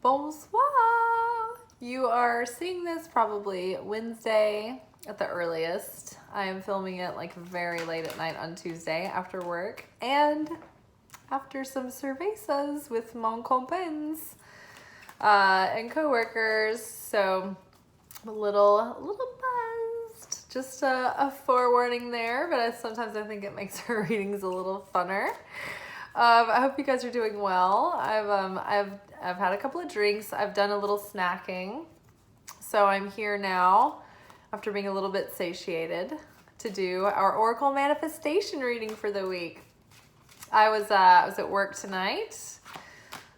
Bonsoir! You are seeing this probably Wednesday at the earliest. I am filming it like very late at night on Tuesday after work and after some cervezas with mon compagnes and coworkers. So I'm a little buzzed. Just a forewarning there, but sometimes I think it makes her readings a little funner. I hope you guys are doing well. I've had a couple of drinks. I've done a little snacking. So I'm here now after being a little bit satiated to do our Oracle manifestation reading for the week. I was at work tonight,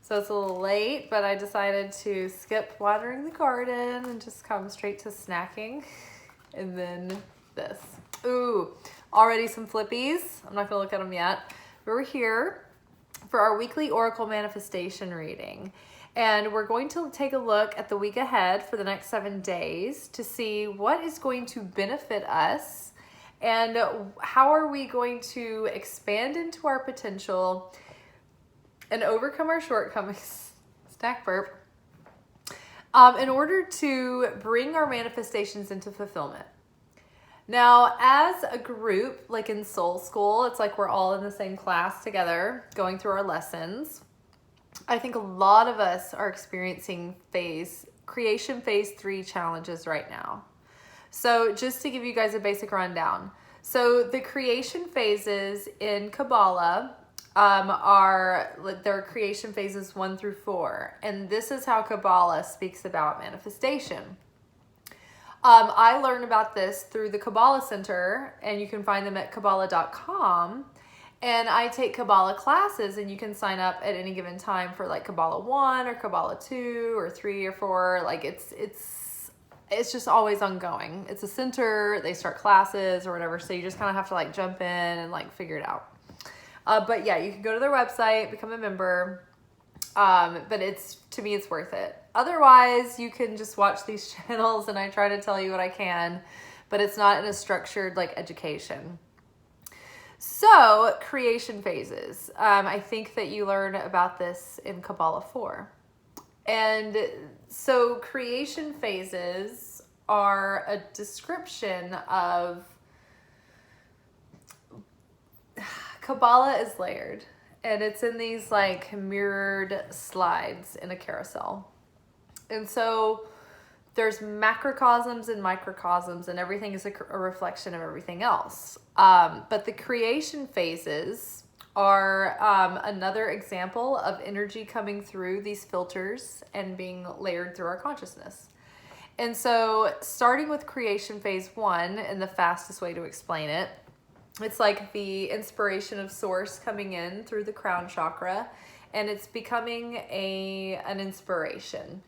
so it's a little late, but I decided to skip watering the garden and just come straight to snacking. And then this. Ooh, already some flippies. I'm not gonna look at them yet. We're here for our weekly Oracle manifestation reading. And we're going to take a look at the week ahead for the next 7 days to see what is going to benefit us and how are we going to expand into our potential and overcome our shortcomings, stack burp, in order to bring our manifestations into fulfillment. Now, as a group, like in Soul School, it's like we're all in the same class together, going through our lessons. I think a lot of us are experiencing creation phase 3 challenges right now. So just to give you guys a basic rundown. So the creation phases in Kabbalah there are creation phases 1 through 4. And this is how Kabbalah speaks about manifestation. I learned about this through the Kabbalah Center, and you can find them at Kabbalah.com. And I take Kabbalah classes, and you can sign up at any given time for like Kabbalah 1 or Kabbalah 2 or 3 or 4. Like it's just always ongoing. It's a center, they start classes or whatever, so you just kind of have to like jump in and like figure it out. But yeah, you can go to their website, become a member. But to me, it's worth it. Otherwise, you can just watch these channels and I try to tell you what I can, but it's not in a structured like education. So creation phases. I think that you learn about this in Kabbalah 4. And so creation phases are a description of Kabbalah is layered. And it's in these like mirrored slides in a carousel. And so there's macrocosms and microcosms, and everything is a reflection of everything else. But the creation phases are another example of energy coming through these filters and being layered through our consciousness. And so starting with creation phase 1, and the fastest way to explain it, it's like the inspiration of source coming in through the crown chakra, and it's becoming an inspiration.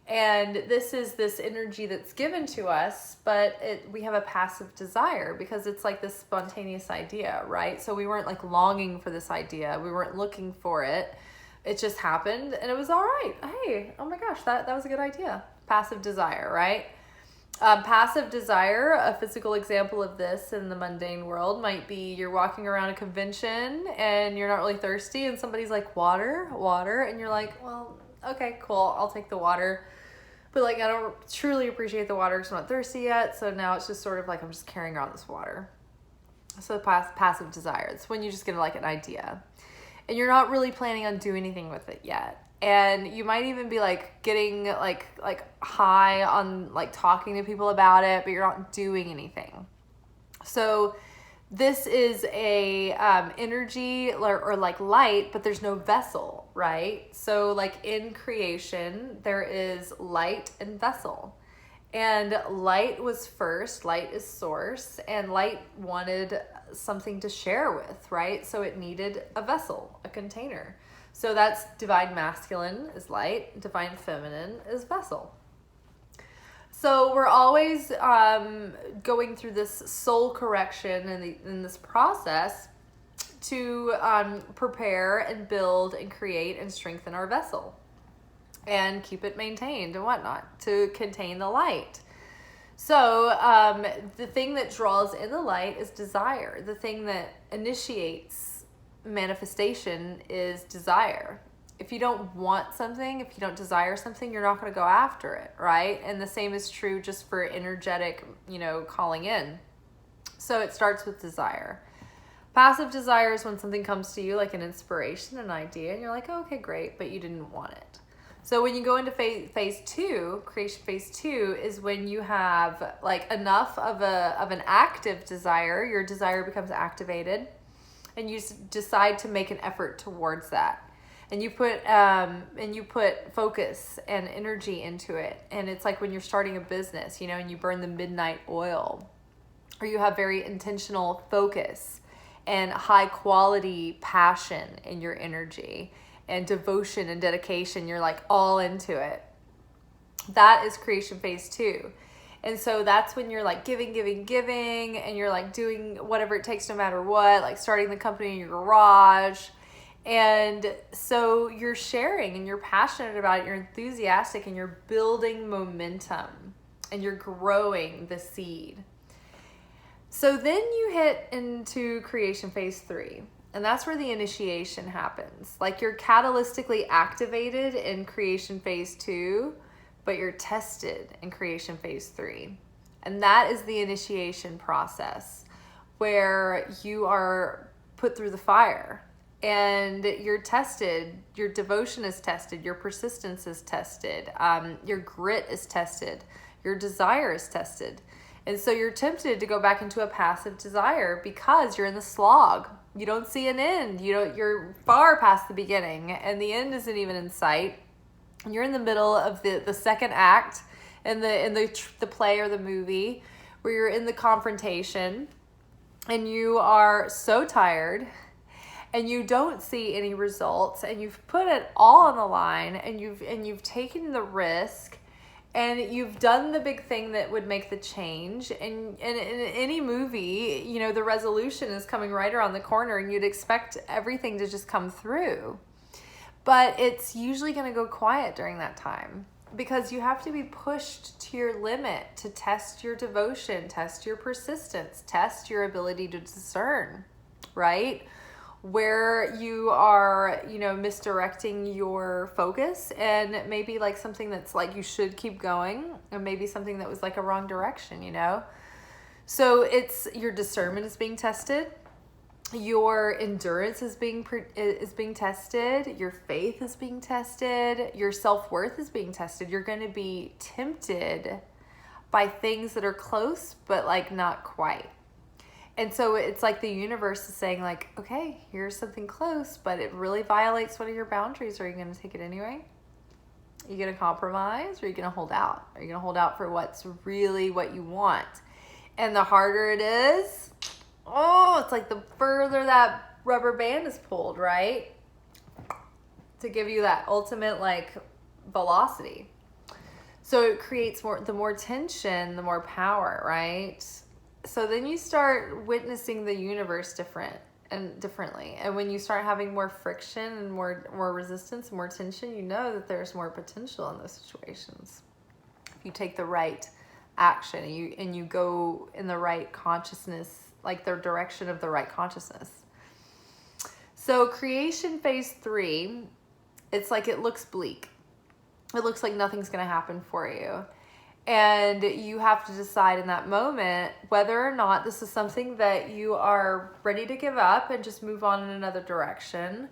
And this is this energy that's given to us, but we have a passive desire because it's like this spontaneous idea, right? So we weren't like longing for this idea. We weren't looking for it. It just happened and it was all right. Hey, oh my gosh, that was a good idea. Passive desire, right? Passive desire, a physical example of this in the mundane world might be you're walking around a convention and you're not really thirsty and somebody's like, water, and you're like, well, okay, cool, I'll take the water. But like, I don't truly appreciate the water because I'm not thirsty yet. So now it's just sort of like, I'm just carrying around this water. So passive desire, it's when you just get like an idea and you're not really planning on doing anything with it yet. And you might even be like getting like high on like talking to people about it, but you're not doing anything. So this is a energy or like light, but there's no vessel, right? So like in creation, there is light and vessel. And light was first, light is source, and light wanted something to share with, right? So it needed a vessel, a container. So that's divine masculine is light, divine feminine is vessel. So we're always going through this soul correction in this process to prepare and build and create and strengthen our vessel and keep it maintained and whatnot to contain the light. So the thing that draws in the light is desire. The thing that initiates manifestation is desire. if you don't want something, if you don't desire something, you're not going to go after it, right? And the same is true just for energetic, calling in. So it starts with desire. Passive desire is when something comes to you like an inspiration, an idea, and you're like, oh, okay, great, but you didn't want it. So when you go into phase two, creation phase two is when you have like enough of an active desire, your desire becomes activated, and you decide to make an effort towards that. And you put focus and energy into it. And it's like when you're starting a business, and you burn the midnight oil, or you have very intentional focus and high quality passion in your energy and devotion and dedication. You're like all into it. That is creation phase two. And so that's when you're like giving, and you're like doing whatever it takes no matter what, like starting the company in your garage. And so you're sharing and you're passionate about it, you're enthusiastic, and you're building momentum and you're growing the seed. So then you hit into creation phase three, and that's where the initiation happens. Like you're catalytically activated in creation phase two, but you're tested in creation phase three. And that is the initiation process where you are put through the fire and you're tested. Your devotion is tested. Your persistence is tested. Your grit is tested. Your desire is tested. And so you're tempted to go back into a passive desire because you're in the slog. You don't see an end. You're far past the beginning, and the end isn't even in sight. And you're in the middle of the second act in the play or the movie, where you're in the confrontation, and you are so tired, and you don't see any results, and you've put it all on the line, and you've taken the risk. And you've done the big thing that would make the change. And in any movie, the resolution is coming right around the corner, and you'd expect everything to just come through. But it's usually going to go quiet during that time, because you have to be pushed to your limit to test your devotion, test your persistence, test your ability to discern, right? Where you are, misdirecting your focus, and maybe like something that's like you should keep going, and maybe something that was like a wrong direction, So it's your discernment is being tested, your endurance is being tested, your faith is being tested, your self-worth is being tested. You're going to be tempted by things that are close, but like not quite. And so it's like the universe is saying like, okay, here's something close, but it really violates one of your boundaries. Are you going to take it anyway? Are you going to compromise, or are you going to hold out? Are you going to hold out for what's really what you want? And the harder it is, it's like the further that rubber band is pulled, right? To give you that ultimate like velocity. So it creates the more tension, the more power, right? So then you start witnessing the universe differently. And when you start having more friction and more resistance and more tension, you know that there's more potential in those situations. If you take the right action and you go in the right consciousness, like the direction of the right consciousness. So creation phase three, it's like it looks bleak. It looks like nothing's going to happen for you. And you have to decide in that moment whether or not this is something that you are ready to give up and just move on in another direction,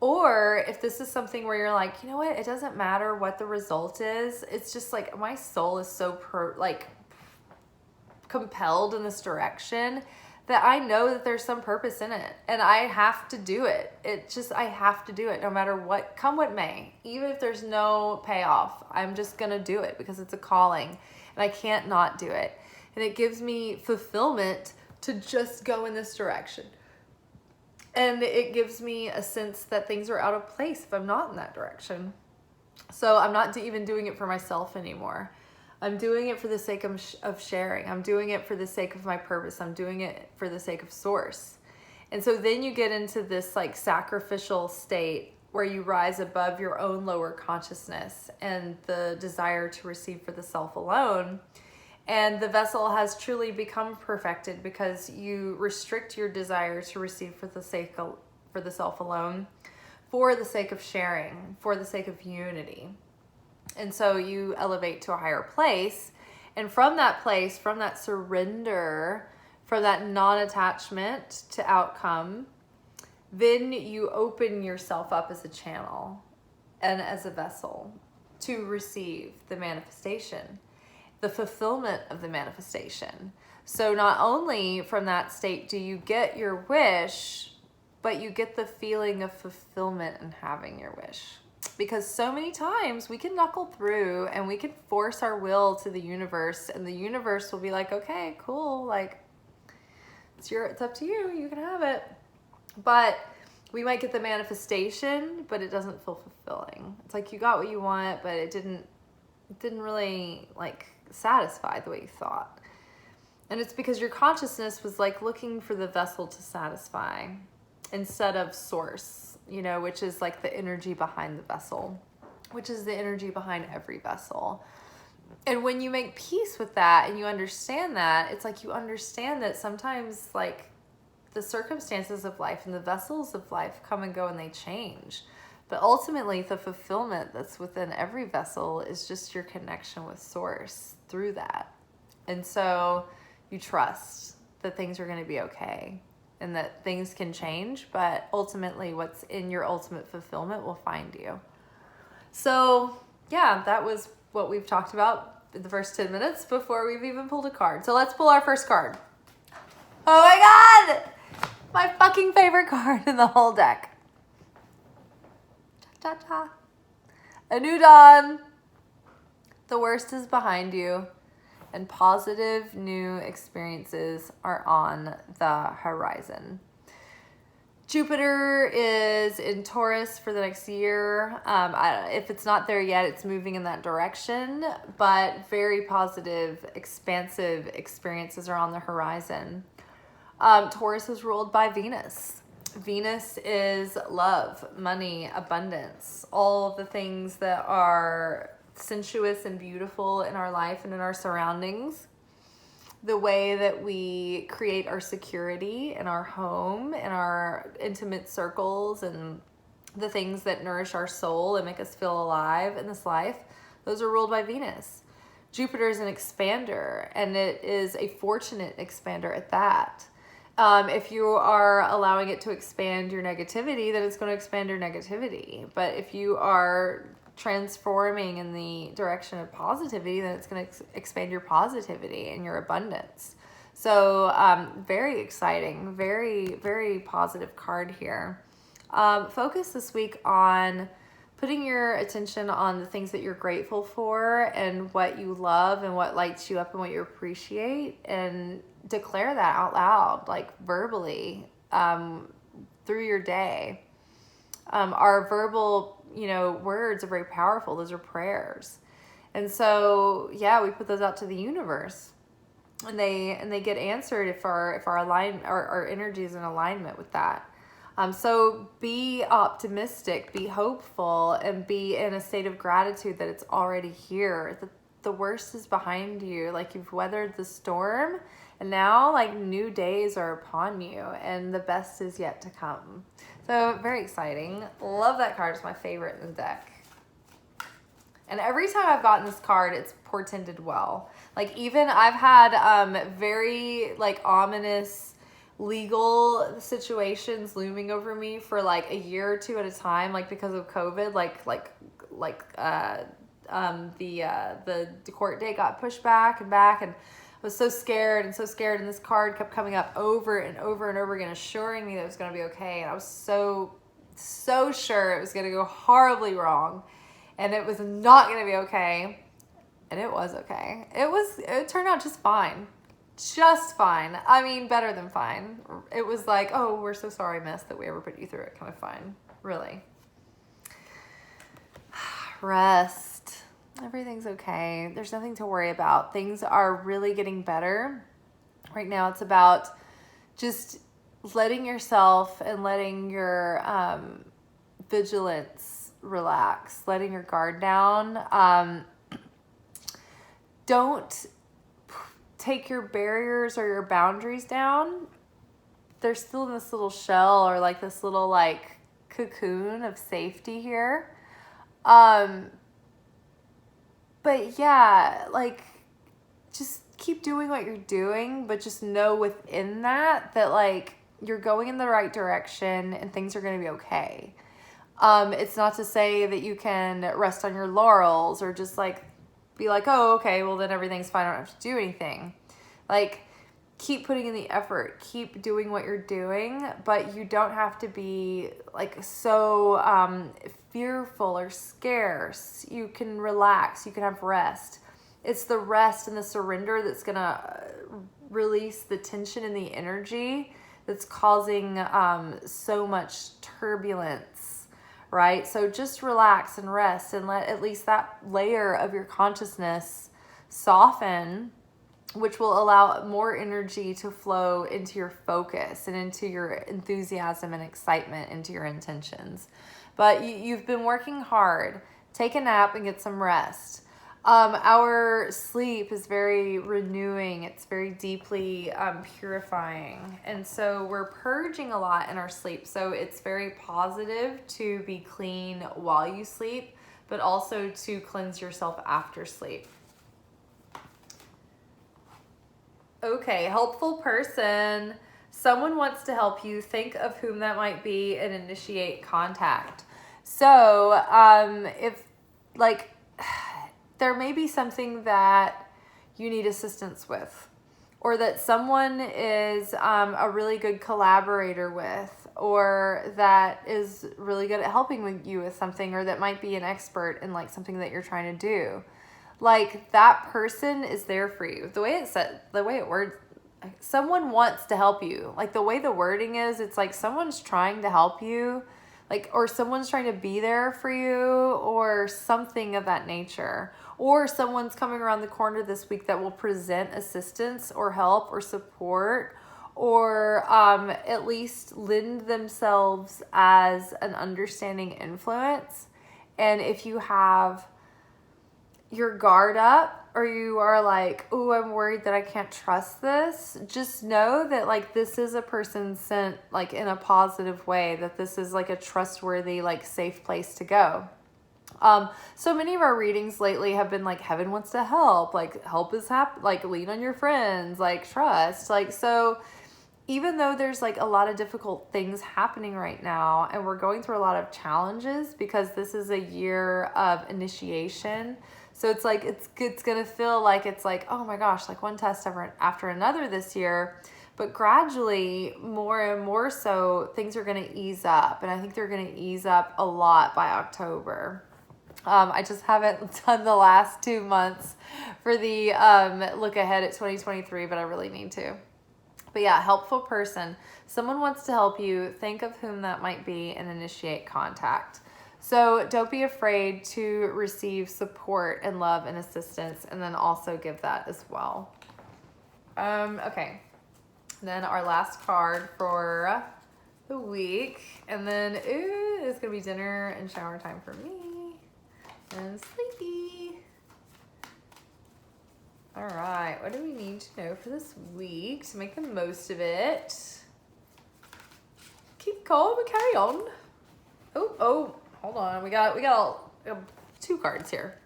or if this is something where you're like, you know what, it doesn't matter what the result is. It's just like my soul is so compelled in this direction that I know that there's some purpose in it, and I have to do it. I have to do it no matter what, come what may. Even if there's no payoff, I'm just gonna do it because it's a calling, and I can't not do it. And it gives me fulfillment to just go in this direction. And it gives me a sense that things are out of place if I'm not in that direction. So I'm not even doing it for myself anymore. I'm doing it for the sake of sharing. I'm doing it for the sake of my purpose. I'm doing it for the sake of source. And so then you get into this like sacrificial state where you rise above your own lower consciousness and the desire to receive for the self alone. And the vessel has truly become perfected because you restrict your desire to receive for the self alone for the sake of sharing, for the sake of unity. And so you elevate to a higher place. And from that place, from that surrender, from that non-attachment to outcome, then you open yourself up as a channel and as a vessel to receive the manifestation, the fulfillment of the manifestation. So not only from that state do you get your wish, but you get the feeling of fulfillment in having your wish. Because so many times we can knuckle through and we can force our will to the universe, and the universe will be like, okay, cool, like it's up to you, you can have it. But we might get the manifestation, but it doesn't feel fulfilling. It's like you got what you want, but it didn't really like satisfy the way you thought. And it's because your consciousness was like looking for the vessel to satisfy instead of source, you know, which is like the energy behind the vessel, which is the energy behind every vessel. And when you make peace with that and you understand that, it's like you understand that sometimes like the circumstances of life and the vessels of life come and go and they change. But ultimately the fulfillment that's within every vessel is just your connection with source through that. And so you trust that things are going to be okay and that things can change, but ultimately what's in your ultimate fulfillment will find you. So yeah, that was what we've talked about in the first 10 minutes before we've even pulled a card. So let's pull our first card. Oh my God! My fucking favorite card in the whole deck. Cha cha cha. A new dawn. The worst is behind you, and positive new experiences are on the horizon. Jupiter is in Taurus for the next year. If it's not there yet, it's moving in that direction, but very positive, expansive experiences are on the horizon. Taurus is ruled by Venus. Venus is love, money, abundance, all of the things that are sensuous and beautiful in our life and in our surroundings. The way that we create our security in our home, in our intimate circles, and the things that nourish our soul and make us feel alive in this life, those are ruled by Venus. Jupiter is an expander, and it is a fortunate expander at that. If you are allowing it to expand your negativity, then it's going to expand your negativity. But if you are transforming in the direction of positivity, then it's going to expand your positivity and your abundance. So very exciting, very, very positive card here. Focus this week on putting your attention on the things that you're grateful for and what you love and what lights you up and what you appreciate, and declare that out loud, like verbally, through your day. Our verbal, words are very powerful. Those are prayers. And so, yeah, we put those out to the universe, and they get answered if our energy is in alignment with that. So be optimistic, be hopeful, and be in a state of gratitude that it's already here. The worst is behind you. Like, you've weathered the storm, and now like new days are upon you, and the best is yet to come. So very exciting. Love that card. It's my favorite in the deck. And every time I've gotten this card, it's portended well. Like, even I've had very like ominous legal situations looming over me for like a year or two at a time, like because of COVID, the court date got pushed back, and I was so scared, and this card kept coming up over and over and over again, assuring me that it was going to be okay. And I was so sure it was going to go horribly wrong, and it was not going to be okay. And it was okay. It turned out just fine. Just fine. I mean, better than fine. It was like, oh, we're so sorry, miss, that we ever put you through it kind of fine. Really. Rest. Everything's okay. There's nothing to worry about. Things are really getting better. Right now it's about just letting yourself and letting your vigilance relax, letting your guard down. Don't take your barriers or your boundaries down. They're still in this little shell, or like this little like cocoon of safety here. But yeah, like, just keep doing what you're doing, but just know within that like you're going in the right direction and things are going to be okay. It's not to say that you can rest on your laurels or just like be like, oh, okay, well then everything's fine, I don't have to do anything. Like, keep putting in the effort, keep doing what you're doing, but you don't have to be like so fearful or scarce. You can relax, you can have rest. It's the rest and the surrender that's gonna release the tension and the energy that's causing so much turbulence, right? So just relax and rest and let at least that layer of your consciousness soften, which will allow more energy to flow into your focus and into your enthusiasm and excitement, into your intentions. But you've been working hard. Take a nap and get some rest. Our sleep is very renewing. It's very deeply purifying. And so we're purging a lot in our sleep. So it's very positive to be clean while you sleep, but also to cleanse yourself after sleep. Okay, helpful person. Someone wants to help you. Think of whom that might be and initiate contact. So if like... there may be something that you need assistance with, or that someone is a really good collaborator with, or that is really good at helping with you with something, or that might be an expert in like something that you're trying to do. Like, that person is there for you. The way it said, the way it words, someone wants to help you. Like, the way the wording is, it's like someone's trying to help you, like, or someone's trying to be there for you, or something of that nature. Or someone's coming around the corner this week that will present assistance or help or support, or at least lend themselves as an understanding influence. And if you have your guard up, or you are like, oh, I'm worried that I can't trust this, just know that like this is a person sent like in a positive way, that this is like a trustworthy, like safe place to go. So many of our readings lately have been like, heaven wants to help, like help is like lean on your friends, like trust, like, so even though there's like a lot of difficult things happening right now, and we're going through a lot of challenges because this is a year of initiation. So it's like, it's going to feel like it's like, oh my gosh, like one test after another this year. But gradually, more and more so, things are going to ease up. And I think they're going to ease up a lot by October. I just haven't done the last 2 months for the look ahead at 2023, but I really need to. But yeah, helpful person. Someone wants to help you. Think of whom that might be and initiate contact. So don't be afraid to receive support and love and assistance, and then also give that as well. Okay. Then our last card for the week. And then, ooh, it's going to be dinner and shower time for me. And sleepy. All right. What do we need to know for this week to make the most of it? Keep calm and carry on. Oh, hold on. We got 2 cards here.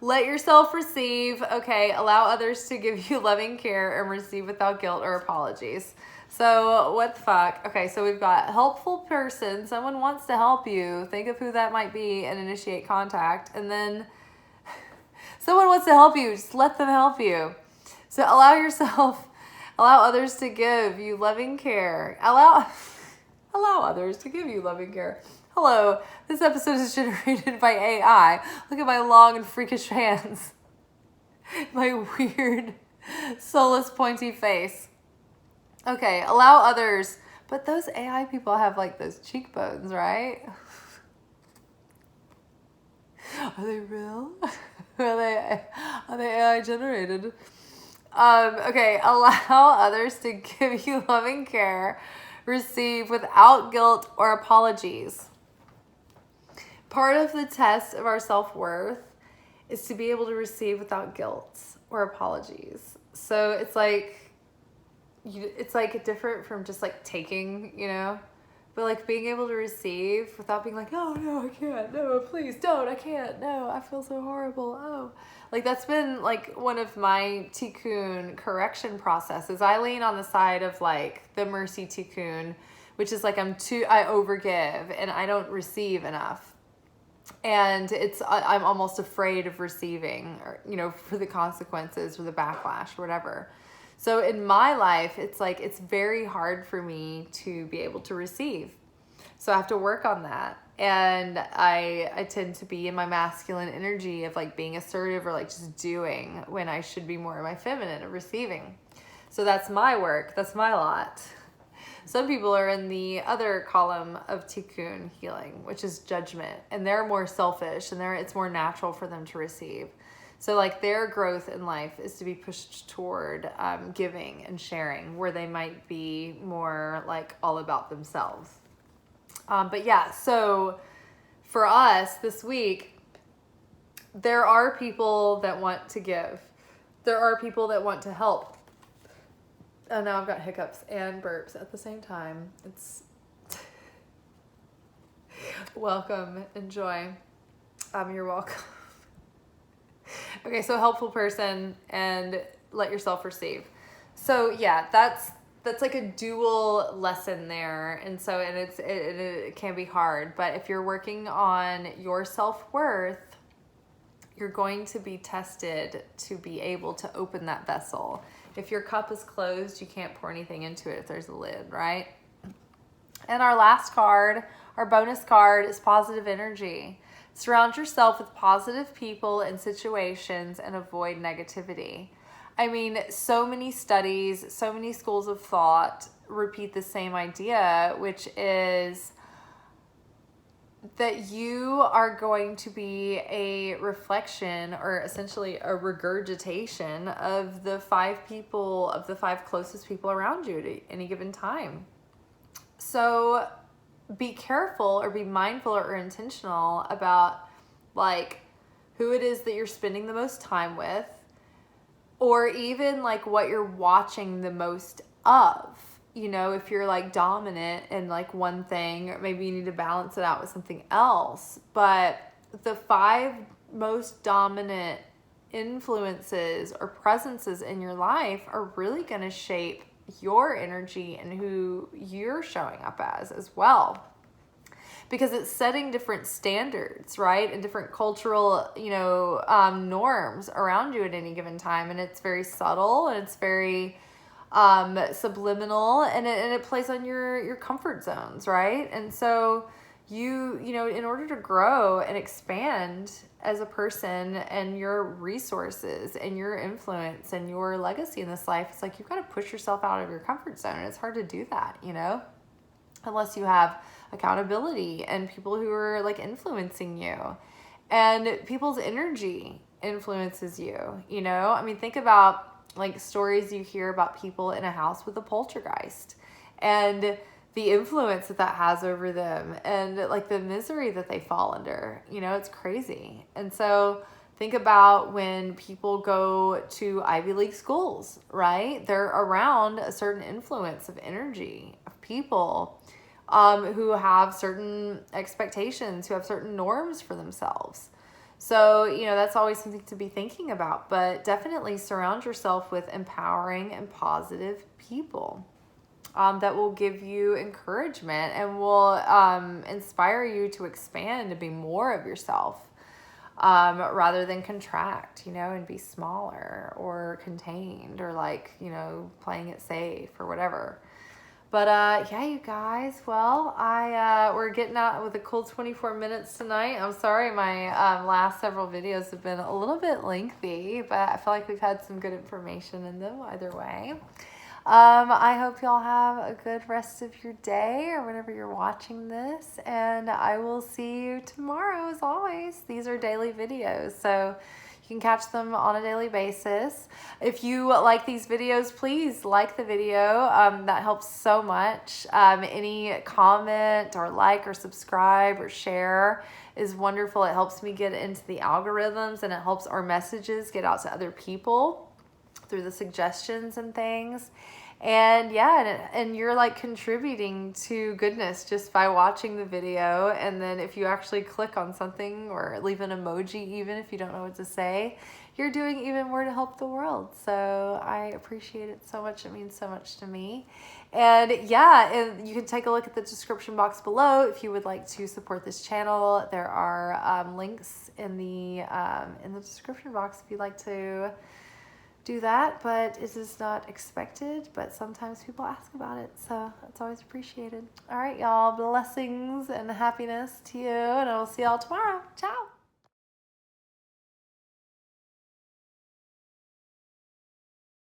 Let yourself receive. Okay. Allow others to give you loving care and receive without guilt or apologies. So what the fuck? Okay, so we've got helpful person. Someone wants to help you. Think of who that might be and initiate contact. And then someone wants to help you. Just let them help you. So allow others to give you loving care. Allow others to give you loving care. Hello, this episode is generated by AI. Look at my long and freakish hands. My weird, soulless, pointy face. Okay, allow others. But those AI people have like those cheekbones, right? Are they real? Are they AI generated? Okay, allow others to give you loving care. Receive without guilt or apologies. Part of the test of our self-worth is to be able to receive without guilt or apologies. So it's like different from just like taking, you know, But like being able to receive without being like, oh no, I can't, no, please don't, I can't, no, I feel so horrible, oh. Like that's been like one of my tikkun correction processes. I lean on the side of like the mercy tikkun, which is like I overgive and I don't receive enough. And I'm almost afraid of receiving, or, you know, for the consequences or the backlash or whatever. So in my life, it's like, it's very hard for me to be able to receive. So I have to work on that. And I tend to be in my masculine energy of like being assertive or like just doing, when I should be more in my feminine of receiving. So that's my work. That's my lot. Some people are in the other column of tikkun healing, which is judgment, and they're more selfish and it's more natural for them to receive. So like their growth in life is to be pushed toward giving and sharing, where they might be more like all about themselves. But yeah, so for us this week, there are people that want to give. There are people that want to help. Oh, now I've got hiccups and burps at the same time. It's welcome, enjoy. You're welcome. Okay, so helpful person and let yourself receive. So yeah, that's like a dual lesson there. And so, and it can be hard, but if you're working on your self-worth, you're going to be tested to be able to open that vessel. If your cup is closed, you can't pour anything into it if there's a lid, right? And our last card, our bonus card, is positive energy. Surround yourself with positive people and situations and avoid negativity. I mean, so many studies, so many schools of thought repeat the same idea, which is that you are going to be a reflection, or essentially a regurgitation of the five closest people around you at any given time. So be careful or be mindful or intentional about like who it is that you're spending the most time with, or even like what you're watching the most of. You know, if you're like dominant in like one thing, or maybe you need to balance it out with something else. But the 5 most dominant influences or presences in your life are really going to shape your energy and who you're showing up as well. Because it's setting different standards, right? And different cultural, norms around you at any given time. And it's very subtle and it's very subliminal, and it plays on your comfort zones, right? And so you in order to grow and expand as a person and your resources and your influence and your legacy in this life, it's like you've got to push yourself out of your comfort zone. And it's hard to do that, unless you have accountability and people who are like influencing you, and people's energy influences you. I mean, think about like stories you hear about people in a house with a poltergeist and the influence that has over them, and like the misery that they fall under. It's crazy. And so think about when people go to Ivy League schools, right? They're around a certain influence of energy of people who have certain expectations, who have certain norms for themselves. So, that's always something to be thinking about, but definitely surround yourself with empowering and positive people that will give you encouragement and will inspire you to expand and be more of yourself rather than contract, and be smaller or contained or like, playing it safe or whatever. But yeah, you guys, well, we're getting out with a cool 24 minutes tonight. I'm sorry my last several videos have been a little bit lengthy, but I feel like we've had some good information in them either way. I hope y'all have a good rest of your day or whenever you're watching this, and I will see you tomorrow as always. These are daily videos, so you can catch them on a daily basis. If you like these videos, please like the video. That helps so much. Any comment or like or subscribe or share is wonderful. It helps me get into the algorithms, and it helps our messages get out to other people. through the suggestions and things. And yeah, and you're like contributing to goodness just by watching the video. And then if you actually click on something or leave an emoji, even if you don't know what to say, you're doing even more to help the world. So I appreciate it so much. It means so much to me. And yeah, and you can take a look at the description box below if you would like to support this channel. There are links in the description box if you'd like to do that, but it is not expected, but sometimes people ask about it, so it's always appreciated. All right, y'all, blessings and happiness to you, and I will see y'all tomorrow. Ciao.